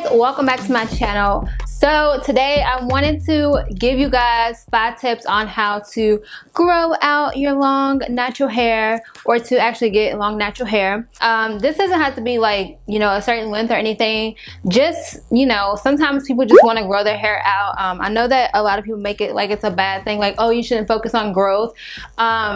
guys, welcome back to my channel. So today I wanted to give you guys 5 tips on how to grow out your long natural hair, or to actually get long natural hair. This doesn't have to be like, you know, a certain length or anything. Just, you know, sometimes people just want to grow their hair out. I know that a lot of people make it like it's a bad thing, like, oh, you shouldn't focus on growth.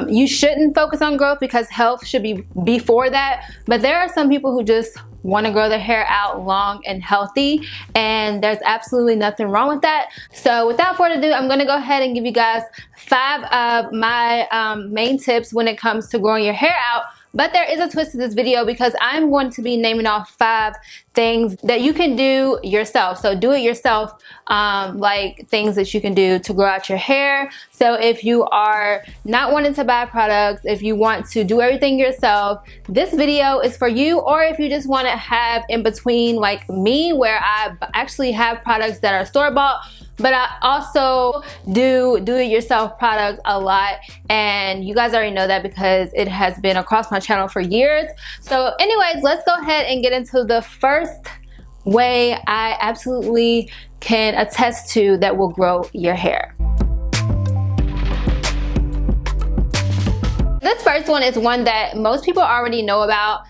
You shouldn't focus on growth because health should be before that. But there are some people who just want to grow their hair out long and healthy, and there's absolutely nothing wrong with that. So without further ado, I'm going to go ahead and give you guys 5 of my main tips when it comes to growing your hair out. But there is a twist to this video because I'm going to be naming off 5 things that you can do yourself. So do it yourself, like things that you can do to grow out your hair. So if you are not wanting to buy products, if you want to do everything yourself, this video is for you. Or if you just want to have in between like me, where I actually have products that are store-bought, but I also do it yourself products a lot, and you guys already know that because it has been across my channel for years. So anyways, let's go ahead and get into the first way I absolutely can attest to that will grow your hair. This first one is one that most people already know about.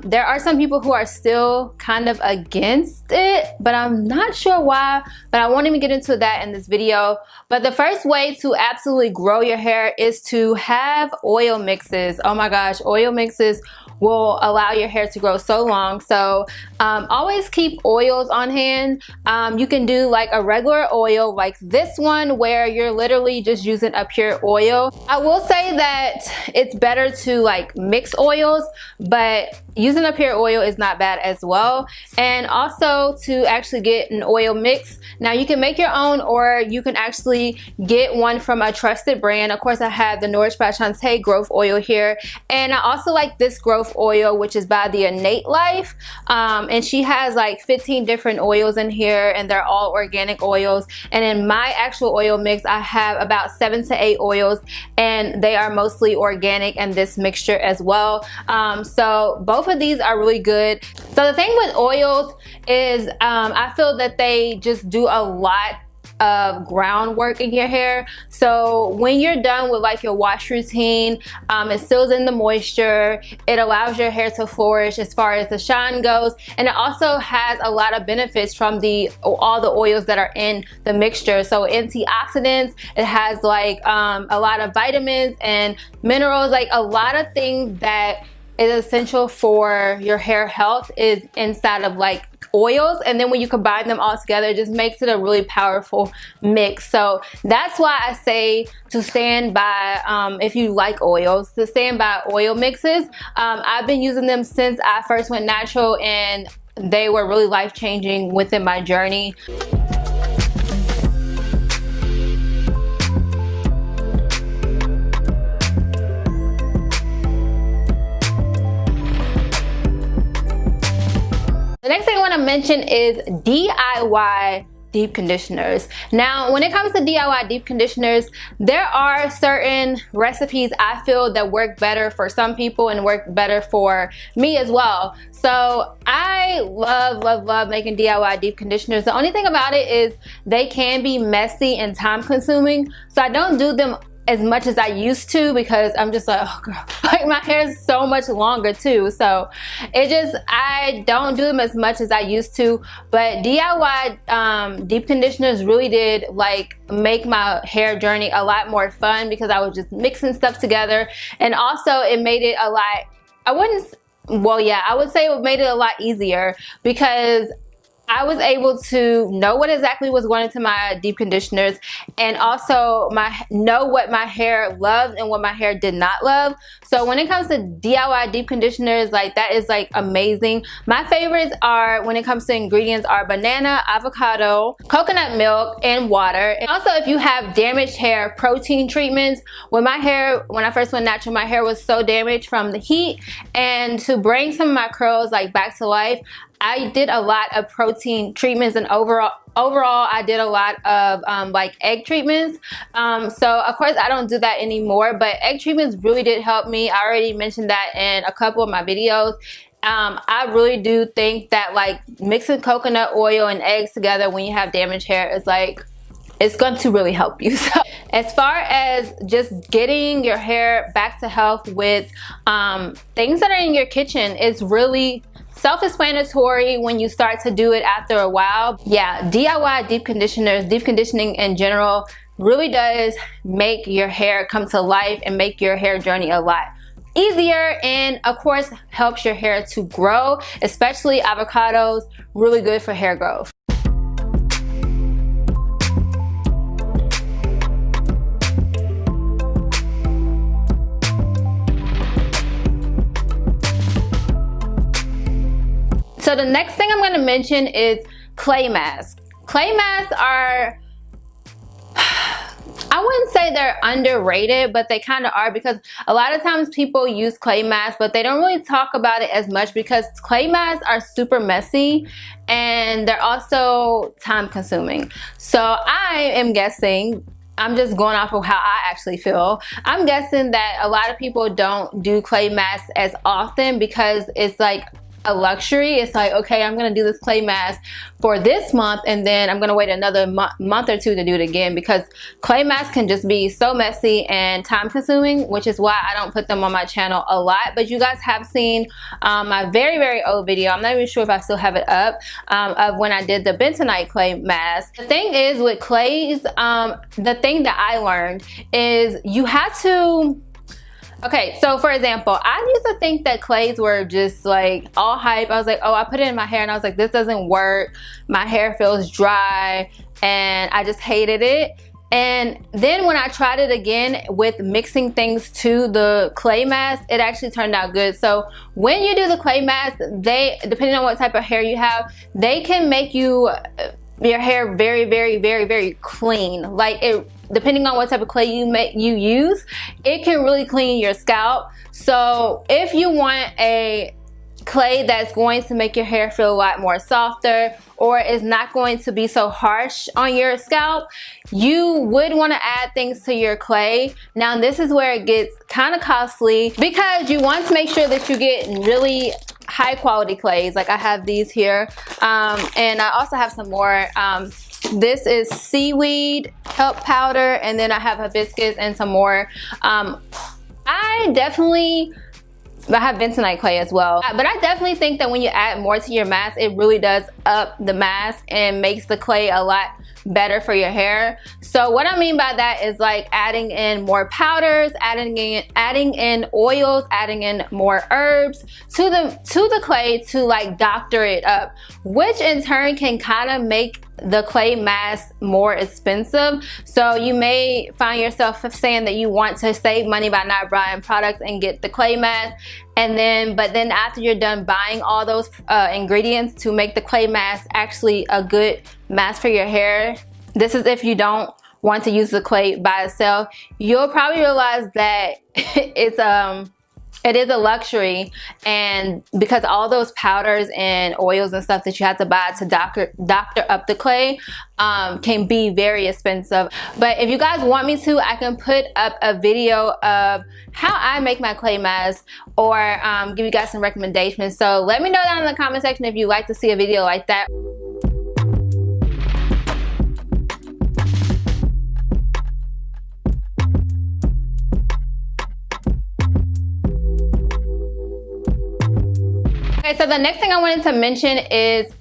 There are some people who are still kind of against it, but I'm not sure why, but I won't even get into that in this video. But the first way to absolutely grow your hair is to have oil mixes. Oh my gosh, oil mixes will allow your hair to grow so long. So always keep oils on hand. You can do like a regular oil like this one, where you're literally just using a pure oil. I will say that it's better to like mix oils, but using a pure oil is not bad as well. And also to actually get an oil mix. Now you can make your own, or you can actually get one from a trusted brand. Of course, I have the Nourish by Shantae growth oil here, and I also like this growth oil, which is by the Innate Life, and she has like 15 different oils in here, and they're all organic oils. And in my actual oil mix, I have about 7 to 8 oils, and they are mostly organic, and this mixture as well. So both of these are really good. So the thing with oils is I feel that they just do a lot of groundwork in your hair. So when you're done with like your wash routine, it seals in the moisture, it allows your hair to flourish as far as the shine goes, and it also has a lot of benefits from all the oils that are in the mixture. So antioxidants, it has like a lot of vitamins and minerals, like a lot of things that is essential for your hair health is inside of like oils. And then when you combine them all together, it just makes it a really powerful mix. So that's why I say to stand by, if you like oils, to stand by oil mixes. I've been using them since I first went natural, and they were really life-changing within my journey. The next thing I want to mention is DIY deep conditioners. Now, when it comes to DIY deep conditioners, there are certain recipes I feel that work better for some people and work better for me as well. So I love making DIY deep conditioners. The only thing about it is they can be messy and time consuming. So I don't do them as much as I used to, because I'm just like, oh girl, like my hair is so much longer too. So I don't do them as much as I used to. But DIY deep conditioners really did like make my hair journey a lot more fun, because I was just mixing stuff together. And also it made it a lot, I would say it made it a lot easier, because I was able to know what exactly was going into my deep conditioners, and also know what my hair loved and what my hair did not love. So when it comes to DIY deep conditioners, like that is like amazing. My favorites are, when it comes to ingredients, are banana, avocado, coconut milk, and water. And also, if you have damaged hair, protein treatments. When I first went natural, my hair was so damaged from the heat, and to bring some of my curls like back to life, I did a lot of protein treatments, and overall I did a lot of like egg treatments. So of course I don't do that anymore, but egg treatments really did help me. I already mentioned that in a couple of my videos. I really do think that like mixing coconut oil and eggs together when you have damaged hair is like, it's going to really help you. So as far as just getting your hair back to health with things that are in your kitchen, it's really self-explanatory when you start to do it after a while. Yeah, DIY deep conditioners, deep conditioning in general really does make your hair come to life and make your hair journey a lot easier, and of course helps your hair to grow, especially avocados, really good for hair growth. So the next thing I'm going to mention is clay masks. Clay masks are, I wouldn't say they're underrated, but they kind of are, because a lot of times people use clay masks, but they don't really talk about it as much because clay masks are super messy and they're also time consuming. So I am guessing, I'm just going off of how I actually feel, I'm guessing that a lot of people don't do clay masks as often because it's like a luxury. It's like, okay, I'm gonna do this clay mask for this month and then I'm gonna wait another month or two to do it again, because clay masks can just be so messy and time consuming, which is why I don't put them on my channel a lot. But you guys have seen my very old video, I'm not even sure if I still have it up, of when I did the bentonite clay mask. The thing is with clays, the thing that I learned is you have to, okay, so for example, I used to think that clays were just like all hype. I was like, oh, I put it in my hair and I was like, this doesn't work. My hair feels dry and I just hated it. And then when I tried it again with mixing things to the clay mask, it actually turned out good. So when you do the clay mask, they, depending on what type of hair you have, they can make your hair very clean. Like it, depending on what type of clay you use, it can really clean your scalp. So if you want a clay that's going to make your hair feel a lot more softer, or is not going to be so harsh on your scalp, you would want to add things to your clay. Now this is where it gets kind of costly, because you want to make sure that you get really high quality clays. Like I have these here, and I also have some more. This is seaweed kelp powder, and then I have hibiscus and some more. I have bentonite clay as well, but I definitely think that when you add more to your mask, it really does up the mask and makes the clay a lot better for your hair. So what I mean by that is like adding in more powders, adding in oils, adding in more herbs to the clay to like doctor it up, which in turn can kind of make the clay mask more expensive. So you may find yourself saying that you want to save money by not buying products and get the clay mask, and then but then after you're done buying all those ingredients to make the clay mask actually a good mask for your hair, this is if you don't want to use the clay by itself, you'll probably realize that it is a luxury, and because all those powders and oils and stuff that you have to buy to doctor up the clay can be very expensive. But if you guys want me to, I can put up a video of how I make my clay mask, or give you guys some recommendations. So let me know down in the comment section if you'd like to see a video like that. Okay, so the next thing I wanted to mention is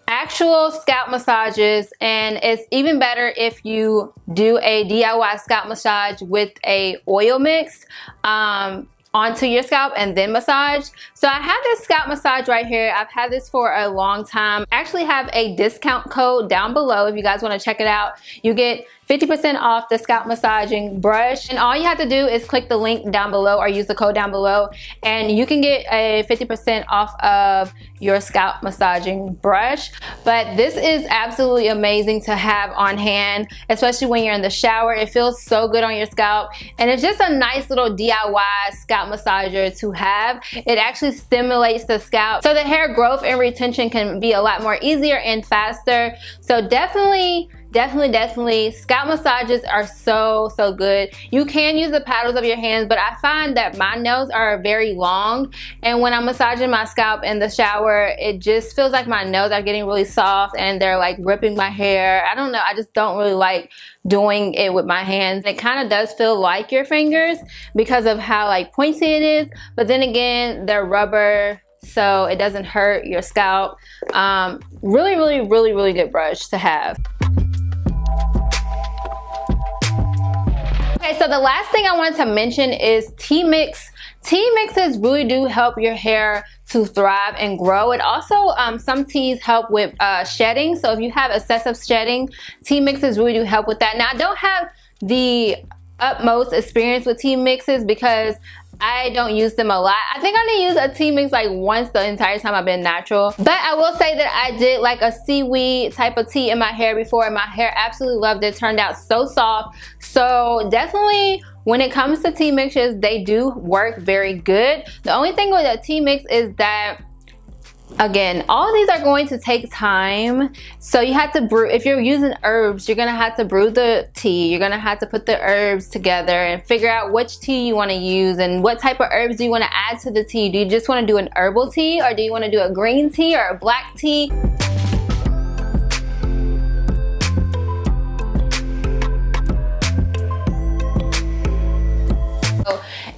actual scalp massages, and it's even better if you do a DIY scalp massage with a oil mix onto your scalp and then massage. So I have this scalp massage right here. I've had this for a long time. I actually have a discount code down below if you guys want to check it out. You get 50% off the scalp massaging brush, and all you have to do is click the link down below or use the code down below, and you can get a 50% off of your scalp massaging brush. But this is absolutely amazing to have on hand, especially when you're in the shower. It feels so good on your scalp, and it's just a nice little DIY scalp massager to have. It actually stimulates the scalp, so the hair growth and retention can be a lot more easier and faster. So definitely definitely scalp massages are so good. You can use the paddles of your hands, but I find that my nails are very long, and when I'm massaging my scalp in the shower, it just feels like my nails are getting really soft and they're like ripping my hair. I don't know, I just don't really like doing it with my hands. It kind of does feel like your fingers because of how like pointy it is, but then again, they're rubber, so it doesn't hurt your scalp. Really good brush to have. Okay, so the last thing I wanted to mention is tea mix. Tea mixes really do help your hair to thrive and grow. It also, some teas help with shedding. So if you have excessive shedding, tea mixes really do help with that. Now, I don't have the utmost experience with tea mixes because I don't use them a lot. I think I only use a tea mix like once the entire time I've been natural. But I will say that I did like a seaweed type of tea in my hair before, and my hair absolutely loved it. It turned out so soft. So definitely when it comes to tea mixes, they do work very good. The only thing with a tea mix is that, again, all these are going to take time. So you have to brew. If you're using herbs, you're gonna have to brew the tea. You're gonna have to put the herbs together and figure out which tea you want to use and what type of herbs do you want to add to the tea. Do you just want to do an herbal tea, or do you want to do a green tea or a black tea?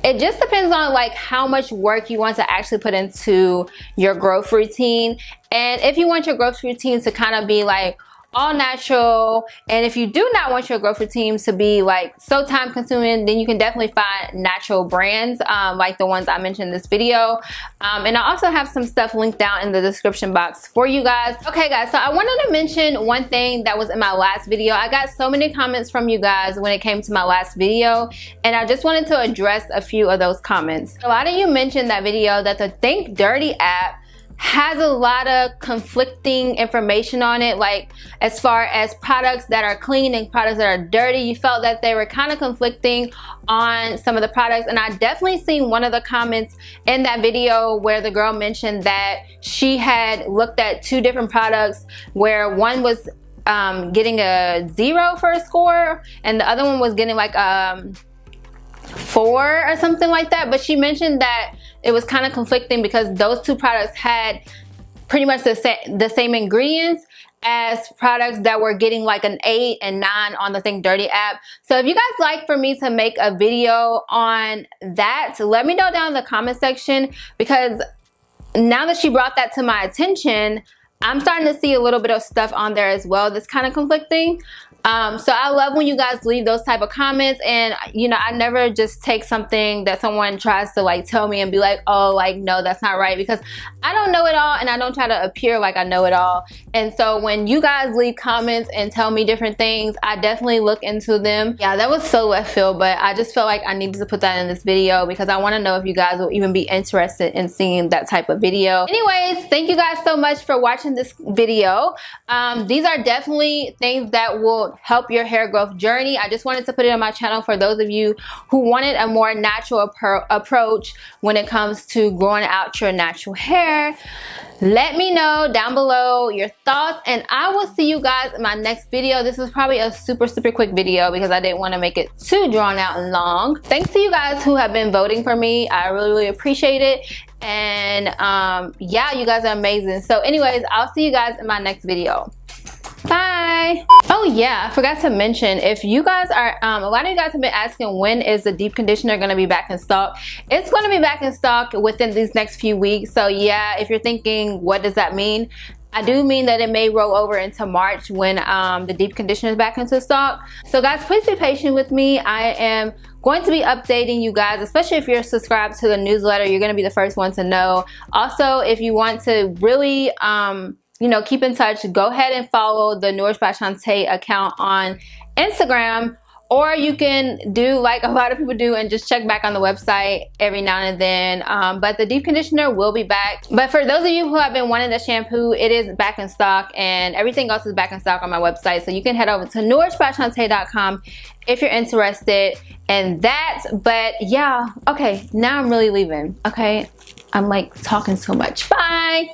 It just depends on like how much work you want to actually put into your growth routine, and if you want your growth routine to kind of be like all natural, and if you do not want your growth routine to be like so time consuming, then you can definitely find natural brands like the ones I mentioned in this video. And I also have some stuff linked down in the description box for you guys. Okay guys, so I wanted to mention one thing that was in my last video. I got so many comments from you guys when it came to my last video, and I just wanted to address a few of those comments. A lot of you mentioned that video that the Think Dirty app has a lot of conflicting information on it, like as far as products that are clean and products that are dirty. You felt that they were kind of conflicting on some of the products, and I definitely seen one of the comments in that video where the girl mentioned that she had looked at 2 different products, where one was getting a 0 for a score and the other one was getting like 4 or something like that. But she mentioned that it was kind of conflicting because those 2 products had pretty much the same ingredients as products that were getting like an 8 and 9 on the Think Dirty app. So if you guys like for me to make a video on that, let me know down in the comment section, because now that she brought that to my attention, I'm starting to see a little bit of stuff on there as well that's kind of conflicting. So I love when you guys leave those type of comments, and you know, I never just take something that someone tries to like tell me and be like, oh, like no, that's not right, because I don't know it all and I don't try to appear like I know it all. And so when you guys leave comments and tell me different things, I definitely look into them. Yeah, that was so left field, but I just felt like I needed to put that in this video because I want to know if you guys will even be interested in seeing that type of video. Anyways, thank you guys so much for watching this video. These are definitely things that will help your hair growth journey. I just wanted to put it on my channel for those of you who wanted a more natural approach when it comes to growing out your natural hair. Let me know down below your thoughts, and I will see you guys in my next video. This was probably a super quick video because I didn't want to make it too drawn out and long. Thanks to you guys who have been voting for me. I really appreciate it. And yeah, you guys are amazing. So anyways, I'll see you guys in my next video. Bye. Oh yeah, I forgot to mention, if you guys are a lot of you guys have been asking when is the deep conditioner going to be back in stock. It's going to be back in stock within these next few weeks. So yeah, if you're thinking what does that mean, I do mean that it may roll over into March when the deep conditioner is back into stock. So guys, please be patient with me. I am going to be updating you guys, especially if you're subscribed to the newsletter. You're going to be the first one to know. Also, if you want to really you know, keep in touch, go ahead and follow the Nourish by Shantae account on Instagram, or you can do like a lot of people do and just check back on the website every now and then. But the deep conditioner will be back. But for those of you who have been wanting the shampoo, it is back in stock, and everything else is back in stock on my website. So you can head over to nourishbyshantae.com if you're interested in that. But yeah, okay, now I'm really leaving. Okay, I'm like talking so much. Bye.